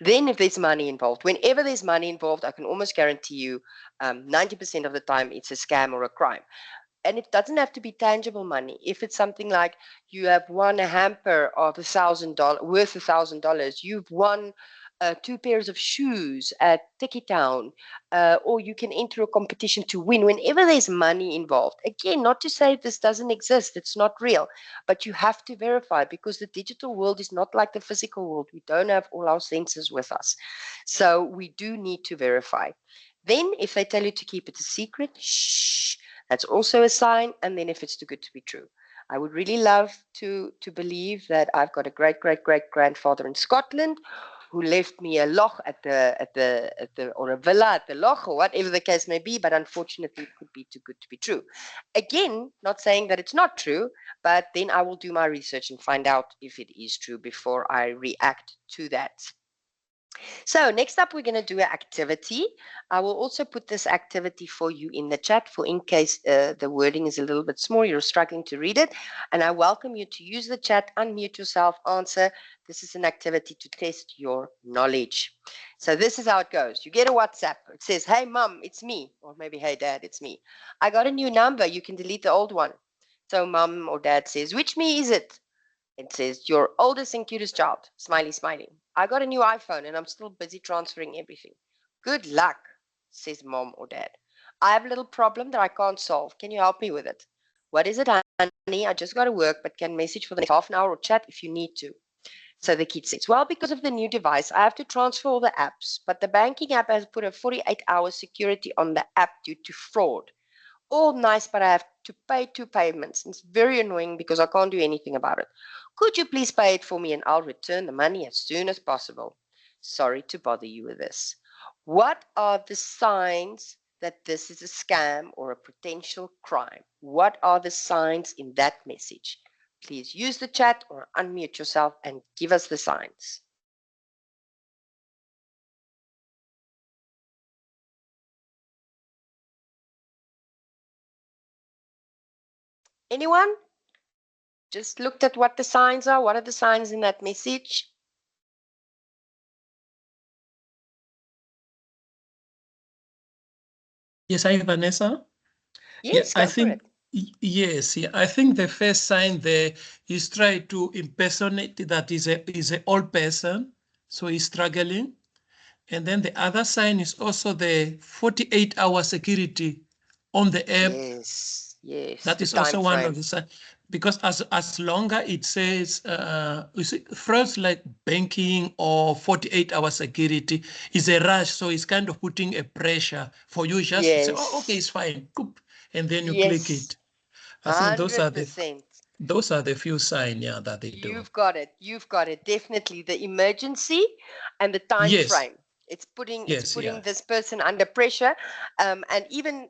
Then if there's money involved, whenever there's money involved, I can almost guarantee you 90% of the time it's a scam or a crime. And it doesn't have to be tangible money. If it's something like you have won a hamper of $1,000 worth $1,000, you've won 2 pairs of shoes at Tiki Town, or you can enter a competition to win. Whenever there's money involved, again, not to say this doesn't exist, it's not real, but you have to verify because the digital world is not like the physical world. We don't have all our senses with us, so we do need to verify. Then, if they tell you to keep it a secret, shh. That's also a sign. And then if it's too good to be true. I would really love to believe that I've got a great grandfather in Scotland who left me a loch at the or a villa at the loch or whatever the case may be, but unfortunately it could be too good to be true. Again, not saying that it's not true, but then I will do my research and find out if it is true before I react to that. So next up, we're going to do an activity. I will also put this activity for you in the chat for in case the wording is a little bit small, you're struggling to read it. And I welcome you to use the chat, unmute yourself, answer. This is an activity to test your knowledge. So this is how it goes. You get a WhatsApp. It says, hey, mom, it's me. Or maybe, hey, dad, it's me. I got a new number. You can delete the old one. So mom or dad says, which me is it? It says, your oldest and cutest child, smiley, smiling. I got a new iPhone and I'm still busy transferring everything. Good luck, says mom or dad. I have a little problem that I can't solve. Can you help me with it? What is it, honey? I just got to work, but can message for the next half an hour or chat if you need to. So the kid says, well, because of the new device, I have to transfer all the apps, but the banking app has put a 48-hour security on the app due to fraud. All nice, but I have to pay 2 payments. It's very annoying because I can't do anything about it. Could you please pay it for me and I'll return the money as soon as possible? Sorry to bother you with this. What are the signs that this is a scam or a potential crime? What are the signs in that message? Please use the chat or unmute yourself and give us the signs. Anyone? Just looked at what the signs are. What are the signs in that message? Yes, hi, Vanessa. Yes, I go for think, it. yes, I think the first sign there is try to impersonate that is a old person, so he's struggling. And then the other sign is also the 48-hour security on the app. Yes, That the is time also one frame. of the signs. Because as longer it says, frauds like banking or 48-hour security is a rush. So it's kind of putting a pressure for you just to say, oh, okay, Yes, it's fine. And then you click yes, it. I think 100%. those are the few signs, yeah, that they do. You've got it. You've got it. Definitely the emergency and the time Yes, frame. It's putting yeah. this person under pressure, and even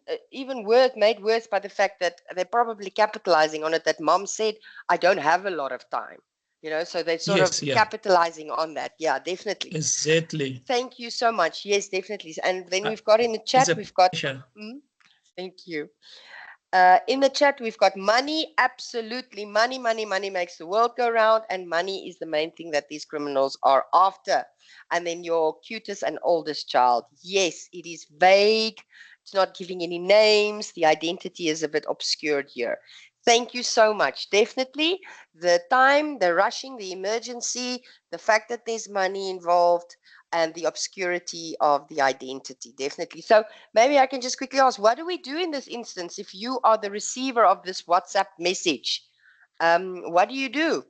made worse by the fact that they're probably capitalizing on it. That mom said, "I don't have a lot of time." You know, so they're sort of Yes, yeah, capitalizing on that. Yeah, definitely. exactly. Thank you so much. Yes, definitely. And then Uh, we've got in the It's chat, a we've got, pleasure. thank you. In the chat, we've got money. Absolutely. Money, money, money makes the world go round. And money is the main thing that these criminals are after. And then your cutest and oldest child. Yes, it is vague. It's not giving any names. The identity is a bit obscured here. Thank you so much. Definitely the time, the rushing, the emergency, the fact that there's money involved, and the obscurity of the identity. Definitely. So maybe I can just quickly ask, what do we do in this instance if you are the receiver of this WhatsApp message? What do you do?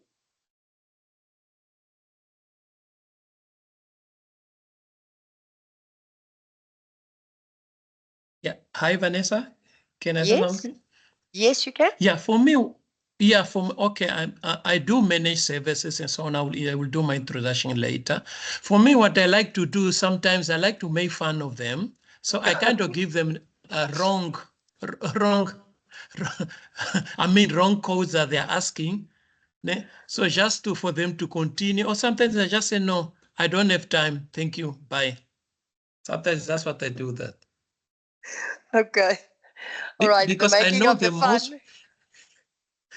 Yeah. Hi, Vanessa. Can I say Yes? something? Yes, you can. Yeah, for me, yeah, for me, okay, I do manage services and so on. I will do my introduction later. For me, what I like to do sometimes, I like to make fun of them. So I kind of give them a wrong, I mean, wrong codes that they're asking. So just for them to continue, or sometimes I just say, no, I don't have time. Thank you. Bye. Sometimes that's what I do that. Okay. All right. The Because I making know of the the most, fun.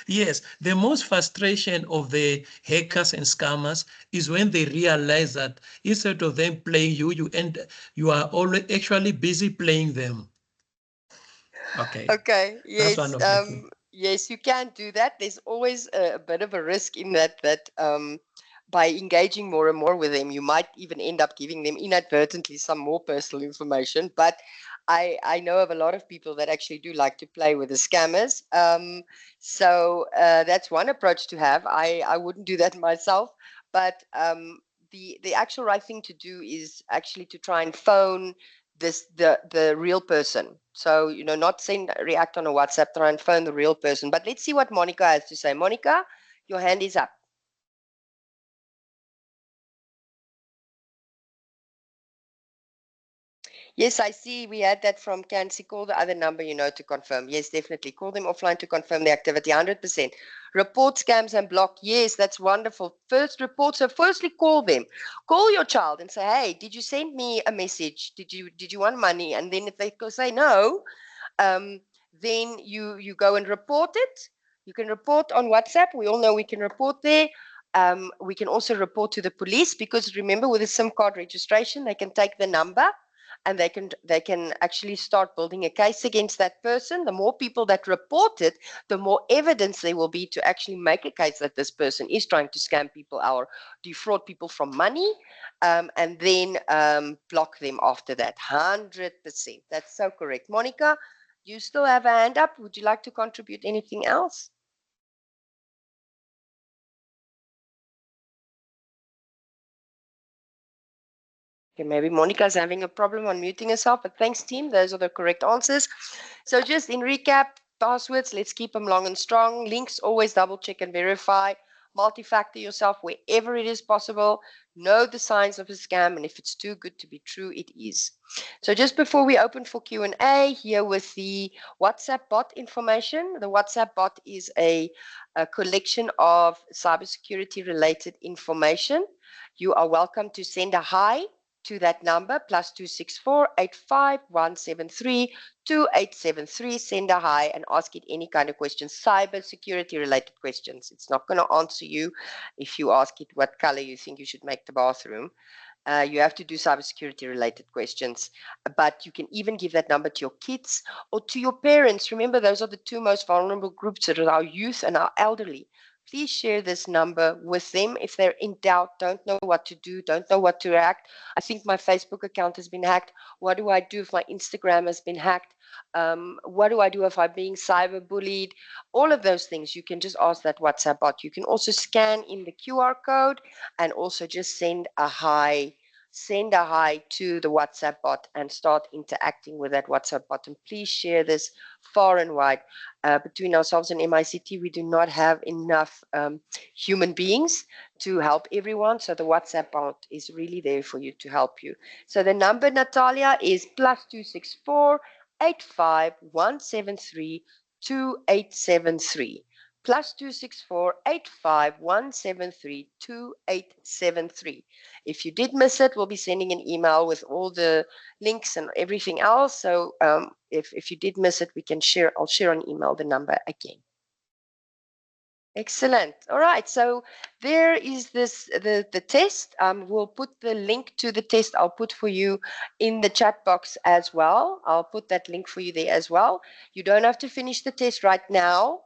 yes, the most frustration of the hackers and scammers is when they realize that instead of them playing you, you are already actually busy playing them. Okay, Okay. that's one Yes. of the things. Yes, you can do that. There's always a bit of a risk in that by engaging more and more with them, you might even end up giving them inadvertently some more personal information. But I know of a lot of people that actually do like to play with the scammers. So that's one approach to have. I wouldn't do that myself, but the actual right thing to do is actually to try and phone the real person. So, not send react on a WhatsApp, try and phone the real person. But let's see what Monica has to say. Monica, your hand is up. Yes, I see we had that from Kansi. Call the other number, to confirm. Yes, definitely. Call them offline to confirm the activity, 100%. Report scams and block. Yes, that's wonderful. First report. So firstly, call them. Call your child and say, hey, did you send me a message? Did you want money? And then if they say no, um, then you go and report it. You can report on WhatsApp. We all know we can report there. We can also report to the police because remember, with a SIM card registration, they can take the number and they can actually start building a case against that person. The more people that report it, the more evidence there will be to actually make a case that this person is trying to scam people or defraud people from money, and then block them after that. 100%. That's so correct. Monica, you still have a hand up. Would you like to contribute anything else? Okay, maybe Monica's having a problem unmuting herself, but thanks, team. Those are the correct answers. So just in recap, passwords, let's keep them long and strong. Links, always double check and verify. Multi-factor yourself wherever it is possible. Know the signs of a scam, and if it's too good to be true, it is. So just before we open for Q&A, here with the WhatsApp bot information. The WhatsApp bot is a collection of cybersecurity related information. You are welcome to send a hi to that number, +264 85173 2873. Send a hi and ask it any kind of questions, cyber security related questions. It's not going to answer you if you ask it what color you think you should make the bathroom. You have to do cybersecurity related questions, but you can even give that number to your kids or to your parents. Remember, those are the two most vulnerable groups, that are our youth and our elderly. Please share this number with them if they're in doubt, don't know what to do, don't know what to react. I think my Facebook account has been hacked. What do I do if my Instagram has been hacked? What do I do if I'm being cyber bullied? All of those things, you can just ask that WhatsApp bot. You can also scan in the QR code and also just send a hi to the WhatsApp bot and start interacting with that WhatsApp bot. And please share this far and wide. Between ourselves and MICT, we do not have enough human beings to help everyone. So the WhatsApp bot is really there for you to help you. So the number, Natalia, is +264 85173 2873. +264 85173 2873. If you did miss it, we'll be sending an email with all the links and everything else. So if you did miss it, I'll share on email the number again. Excellent. All right. So there is the test. We'll put the link to the test. I'll put for you in the chat box as well. I'll put that link for you there as well. You don't have to finish the test right now.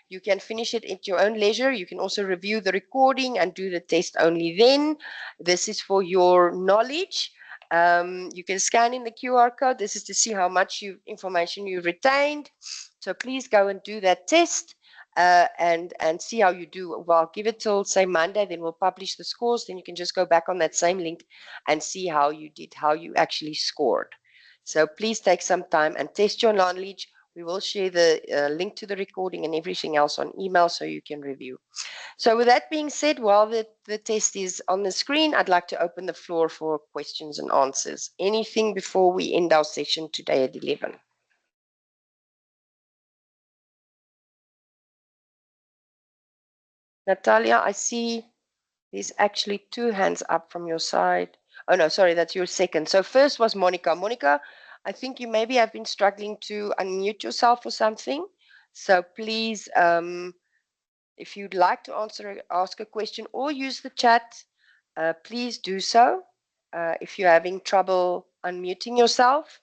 You can finish it at your own leisure. You can also review the recording and do the test only then. This is for your knowledge. You can scan in the QR code. This is to see how much information you retained. So please go and do that test. And see how you do. Well, I'll give it till say Monday, then we'll publish the scores. Then you can just go back on that same link and see how you did, how you actually scored. So please take some time and test your knowledge. We will share the link to the recording and everything else on email so you can review. So with that being said, while the test is on the screen, I'd like to open the floor for questions and answers. Anything before we end our session today at 11? Natalia, I see there's actually 2 hands up from your side. Oh, no, sorry, that's your second. So first was Monica. Monica, I think you maybe have been struggling to unmute yourself or something. So please, if you'd like to ask a question or use the chat, please do so. If you're having trouble unmuting yourself.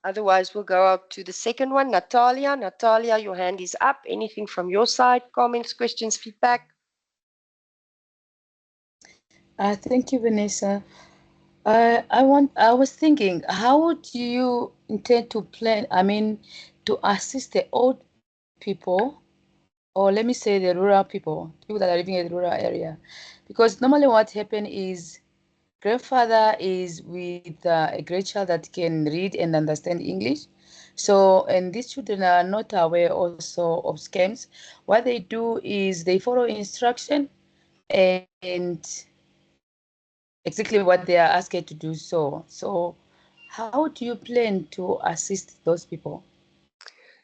Otherwise, we'll go up to the second one, Natalia. Natalia, your hand is up. Anything from your side? Comments, questions, feedback? Thank you, Vanessa. I was thinking, how do you intend to plan, to assist the old people, or let me say the rural people that are living in the rural area? Because normally what happens is grandfather is with a great child that can read and understand English. So, and these children are not aware also of scams. What they do is they follow instruction and exactly what they are asked to do. So how do you plan to assist those people?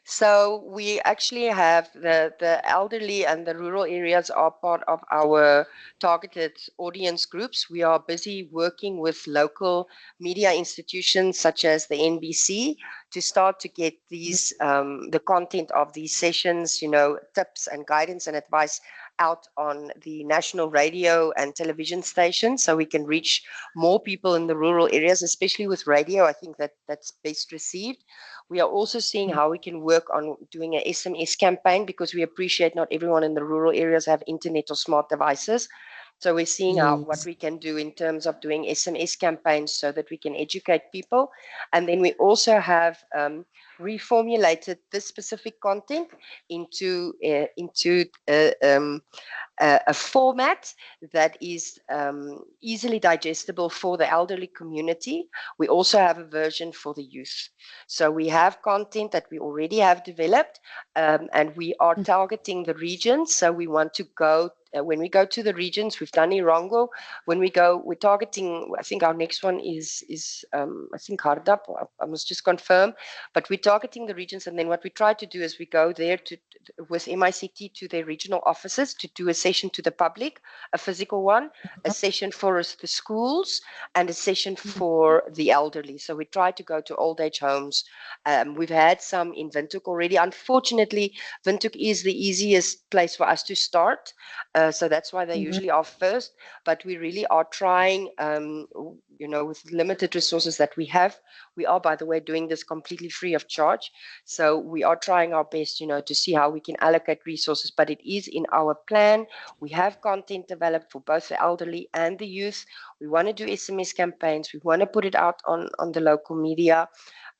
So we actually have the elderly and the rural areas are part of our targeted audience groups. We are busy working with local media institutions such as the NBC to start to get these the content of these sessions, tips and guidance and advice out on the national radio and television stations so we can reach more people in the rural areas, especially with radio. I think that's best received. We are also seeing how we can work on doing an SMS campaign because we appreciate not everyone in the rural areas have internet or smart devices. So we're seeing what we can do in terms of doing SMS campaigns so that we can educate people. And then we also have reformulated this specific content into a format that is easily digestible for the elderly community. We also have a version for the youth. So we have content that we already have developed, and we are targeting the regions. So we want to go when we go to the regions, we've done Irango. When we go, we're targeting. I think our next one is I think Hardap. I must just confirm, but we're targeting the regions. And then what we try to do is we go there with MICT to their regional offices to do a session to the public, a physical one, a session for the schools, and a session for the elderly. So we try to go to old age homes. We've had some in Windhoek already. Unfortunately, Windhoek is the easiest place for us to start. So that's why they usually are first. But we really are trying, with limited resources that we have. We are, by the way, doing this completely free of charge. So we are trying our best, to see how we can allocate resources. But it is in our plan. We have content developed for both the elderly and the youth. We want to do SMS campaigns. We want to put it out on the local media.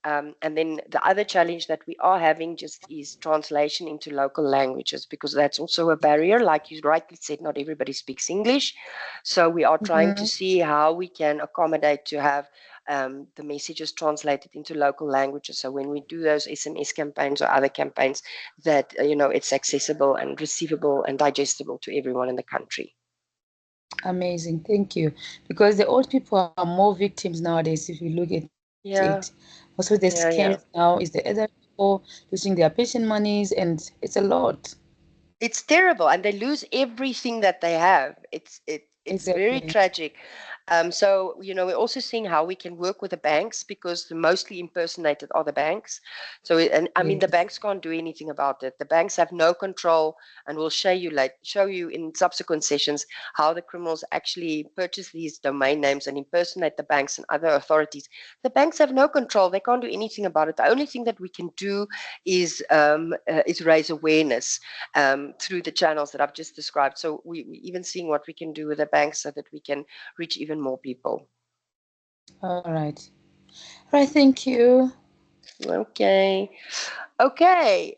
And then the other challenge that we are having just is translation into local languages, because that's also a barrier. Like you rightly said, not everybody speaks English. So we are trying to see how we can accommodate to have the messages translated into local languages. So when we do those SMS campaigns or other campaigns, that, it's accessible and receivable and digestible to everyone in the country. Amazing, thank you. Because the old people are more victims nowadays, if you look at it. Also, the scams now is the other people losing their pension monies, and it's a lot. It's terrible, and they lose everything that they have. It's very Exactly. tragic. So, we're also seeing how we can work with the banks, because the mostly impersonated are the banks. So, and I mean, the Yes. banks can't do anything about it. The banks have no control, and we'll show you in subsequent sessions how the criminals actually purchase these domain names and impersonate the banks and other authorities. The banks have no control. They can't do anything about it. The only thing that we can do is raise awareness through the channels that I've just described. So we even seeing what we can do with the banks so that we can reach even more people. All right. All right. Thank you. Okay. Okay.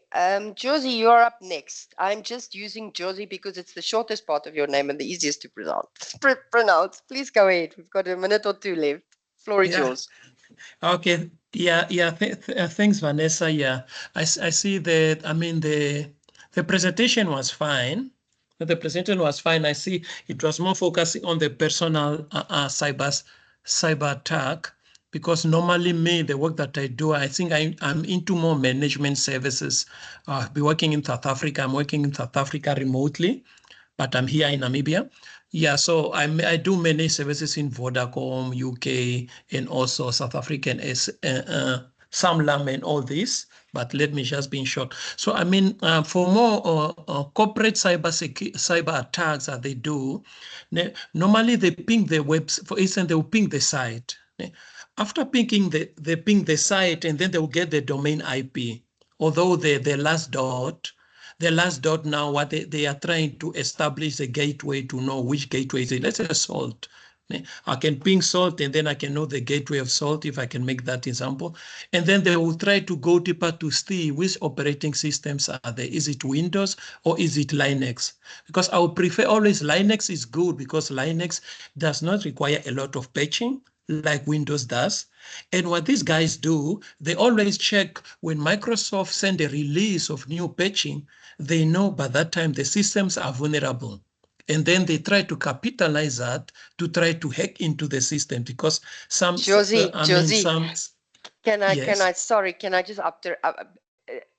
Josie, you're up next. I'm just using Josie because it's the shortest part of your name and the easiest to pronounce. Please go ahead. We've got a minute or two left. Floor is yours. Okay. Yeah. Thanks, Vanessa. Yeah. I see that. I mean, the presentation was fine. The presentation was fine. I see it was more focusing on the personal cyber attack, because normally the work that I do, I think I'm into more management services. I've been working in South Africa. I'm working in South Africa remotely, but I'm here in Namibia. Yeah, so I do many services in Vodacom, UK, and also South African as Samlam and all this. But let me just be in short. So I mean, for more corporate cyber attacks that they do, normally they ping the webs. For instance, they will ping the site. After pinging they ping the site, and then they will get the domain IP. Although the last dot now, what they are trying to establish a gateway to know which gateway is it. Let's say salt. I can ping salt, and then I can know the gateway of salt, if I can make that example. And then they will try to go deeper to see which operating systems are there. Is it Windows or is it Linux? Because I would prefer always Linux is good, because Linux does not require a lot of patching like Windows does. And what these guys do, they always check when Microsoft send a release of new patching, they know by that time the systems are vulnerable. And then they try to capitalize that to try to hack into the system, because Josie, yes. can I just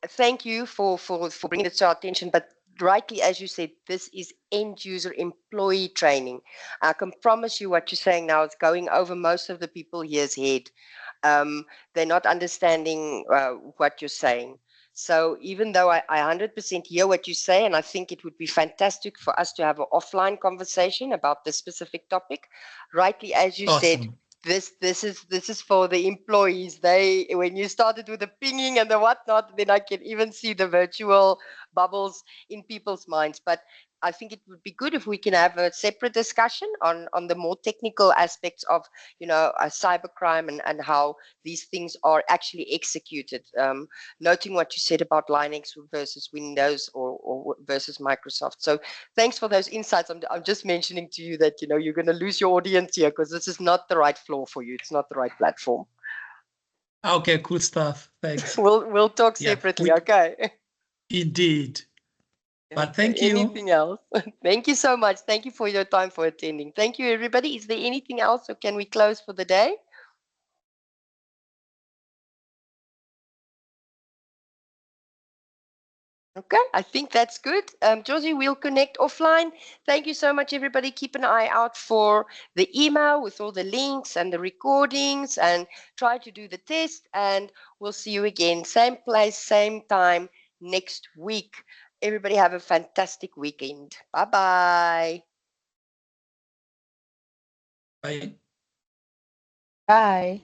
thank you for bringing this to our attention, but rightly, as you said, this is end user employee training. I can promise you what you're saying now is going over most of the people here's head. They're not understanding what you're saying. So even though I 100% hear what you say, and I think it would be fantastic for us to have an offline conversation about this specific topic, rightly as you said, Awesome. this is for the employees. They, when you started with the pinging and the whatnot, then I can even see the virtual bubbles in people's minds. But I think it would be good if we can have a separate discussion on the more technical aspects of cybercrime and how these things are actually executed. Noting what you said about Linux versus Windows or versus Microsoft. So thanks for those insights. I'm just mentioning to you that you're going to lose your audience here because this is not the right floor for you. It's not the right platform. Okay, cool stuff. Thanks. We'll talk Yeah, separately. Okay. indeed. But Okay. thank you. Anything else? Thank you so much. Thank you for your time for attending. Thank you, everybody. Is there anything else, or can we close for the day? Okay, I think that's good. Josie, we'll connect offline. Thank you so much, everybody. Keep an eye out for the email with all the links and the recordings, and try to do the test. And we'll see you again, same place, same time next week. Everybody have a fantastic weekend. Bye-bye. Bye. Bye.